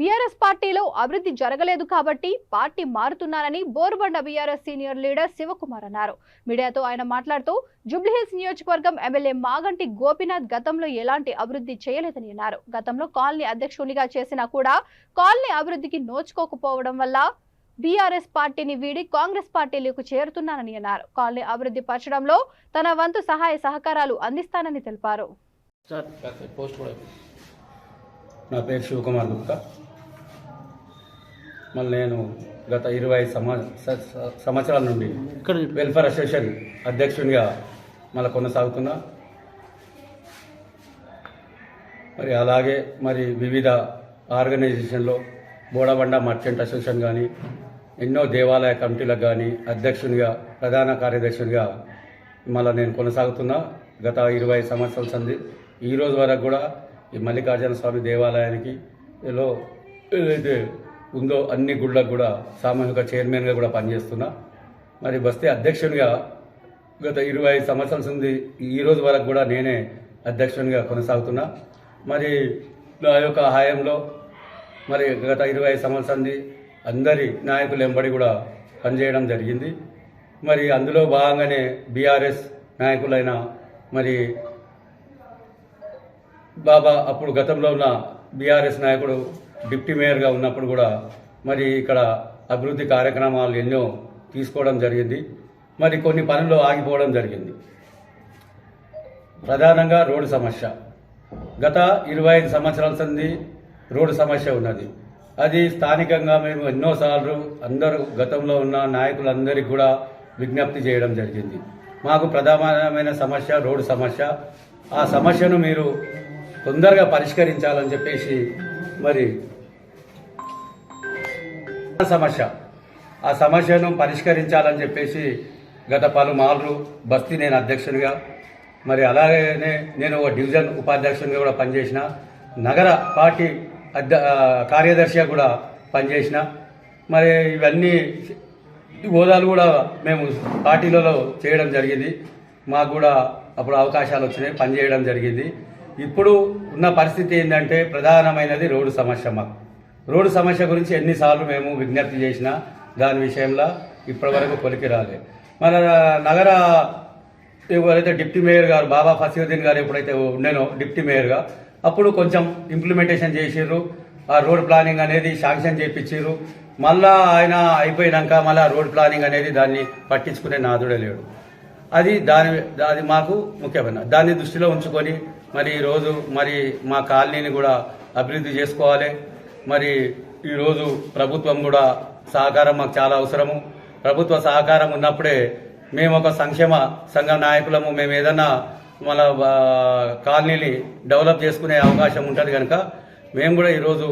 BRS పార్టీలో అభివృద్ధి జరగలేదు కాబట్టి పార్టీ మారుతున్నారని Borabanda BRS senior leader Shivakumar అన్నారు. మీడియాతో ఆయన మాట్లాడుతూ జూబ్లీహిల్స్ నియోజకవర్గం ఎమ్మెల్యే మాగంటి గోపీనాథ్ గతంలో ఎలాంటి అభివృద్ధి చేయలేదని అన్నారు. గతంలో కాలనీ అధ్యక్షునిగా చేసినా కూడా కాలనీ అభివృద్ధికి నోచుకోకపోవడం వల్ల బీఆర్ఎస్ పార్టీని వీడి కాంగ్రెస్ పార్టీలకు చేరుతున్నానని అన్నారు. కాలనీ అభివృద్ధి పరచడంలో తన వంతు సహాయ సహకారాలు అందిస్తానని తెలిపారు. నా పేరు శివకుమార్ గుప్తా. మళ్ళీ నేను గత 20 సంవత్సరాల నుండి వెల్ఫేర్ అసోసియేషన్ అధ్యక్షునిగా మళ్ళీ కొనసాగుతున్నా. మరి అలాగే మరి వివిధ ఆర్గనైజేషన్లో బోడబండ మర్చెంట్ అసోసియేషన్ కానీ ఎన్నో దేవాలయ కమిటీలకు కానీ అధ్యక్షునిగా ప్రధాన కార్యదర్శునిగా మళ్ళీ నేను కొనసాగుతున్నా. గత 20 సంవత్సరాల సంది ఈ రోజు వరకు కూడా ఈ మల్లికార్జున స్వామి దేవాలయానికి ఏదైతే ఉందో అన్ని గుళ్ళకు కూడా సామూహిక చైర్మన్గా కూడా పనిచేస్తున్నా. మరి బస్తీ అధ్యక్షునిగా గత 20 సంవత్సరాల నుండి ఈ రోజు వరకు కూడా నేనే అధ్యక్షునిగా కొనసాగుతున్నా. మరి నా యొక్క హాయంలో మరి గత 20 సంవత్సరాల అందరి నాయకులు వెంబడి కూడా పనిచేయడం జరిగింది. మరి అందులో భాగంగానే బీఆర్ఎస్ నాయకులైన మరి బాబా అప్పుడు గతంలో ఉన్న బీఆర్ఎస్ నాయకుడు డిప్యూటీ మేయర్గా ఉన్నప్పుడు కూడా మరి ఇక్కడ అభివృద్ధి కార్యక్రమాలు ఎన్నో తీసుకోవడం జరిగింది. మరి కొన్ని పనులు ఆగిపోవడం జరిగింది. ప్రధానంగా రోడ్డు సమస్య. గత 25 సంవత్సరాల సంది రోడ్డు సమస్య ఉన్నది. అది స్థానికంగా మేము ఎన్నోసార్లు అందరూ గతంలో ఉన్న నాయకులందరికీ కూడా విజ్ఞప్తి చేయడం జరిగింది. మాకు ప్రధానమైన సమస్య రోడ్డు సమస్య. ఆ సమస్యను మీరు తొందరగా పరిష్కరించాలని చెప్పేసి మరి ఆ సమస్యను పరిష్కరించాలని చెప్పేసి గత పలుమార్లు బస్తీ నేను అధ్యక్షునిగా మరి అలాగనే నేను ఒక డివిజన్ ఉపాధ్యక్షునిగా కూడా పనిచేసిన, నగర పార్టీ కార్యదర్శిగా కూడా పనిచేసిన. మరి ఇవన్నీ హోదాలు కూడా మేము పార్టీలలో చేయడం జరిగింది. మాకు కూడా అప్పుడు అవకాశాలు వచ్చినాయి, పనిచేయడం జరిగింది. ఇప్పుడు ఉన్న పరిస్థితి ఏంటంటే ప్రధానమైనది రోడ్డు సమస్య. మాకు రోడ్డు సమస్య గురించి ఎన్నిసార్లు మేము విజ్ఞప్తి చేసినా దాని విషయంలో ఇప్పటివరకు కొలికి రాలేదు. మన నగర ఎవరైతే డిప్యూటీ మేయర్ గారు బాబా ఫసీయుద్దీన్ గారు ఎప్పుడైతే ఉండేనో డిప్యూటీ మేయర్గా అప్పుడు కొంచెం ఇంప్లిమెంటేషన్ చేసిర్రు. ఆ రోడ్ ప్లానింగ్ అనేది శాంక్షన్ చేయించారు. మళ్ళా ఆయన అయిపోయినాక మళ్ళీ రోడ్ ప్లానింగ్ అనేది దాన్ని పట్టించుకునే నాదుడే లేడు. అది మాకు ముఖ్యమైన దాన్ని దృష్టిలో ఉంచుకొని మరి ఈరోజు మరి మా కాలనీని కూడా అభివృద్ధి చేసుకోవాలి. మరి ఈరోజు ప్రభుత్వం కూడా సహకారం మాకు చాలా అవసరము. ప్రభుత్వ సహకారం ఉన్నప్పుడే మేము ఒక సంక్షేమ సంఘ నాయకులము, మేము ఏదన్నా మన కాలనీని డెవలప్ చేసుకునే అవకాశం ఉంటుంది కనుక మేము కూడా ఈరోజు